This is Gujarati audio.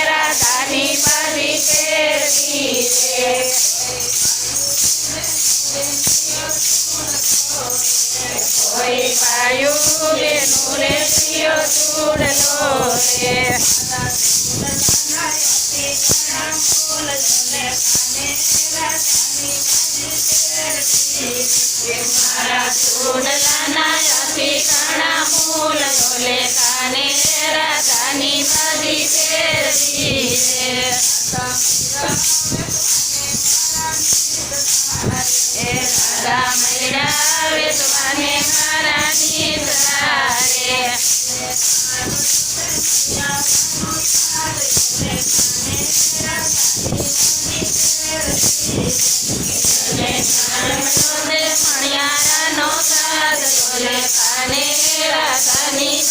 રાધાની બધી ફેરવી કોઈ પાયું બેનું રે પ્રિયો ચૂડલો રે મારા ચૂડલાના અતિ ઘણા મૂલ ઝોલે કાને રાધાની બધી ફેરવી રાધા મૈડા વેચવાને મારા નીતરા રે મણિયારાનો સાદ ઝોલે કાને રાધાની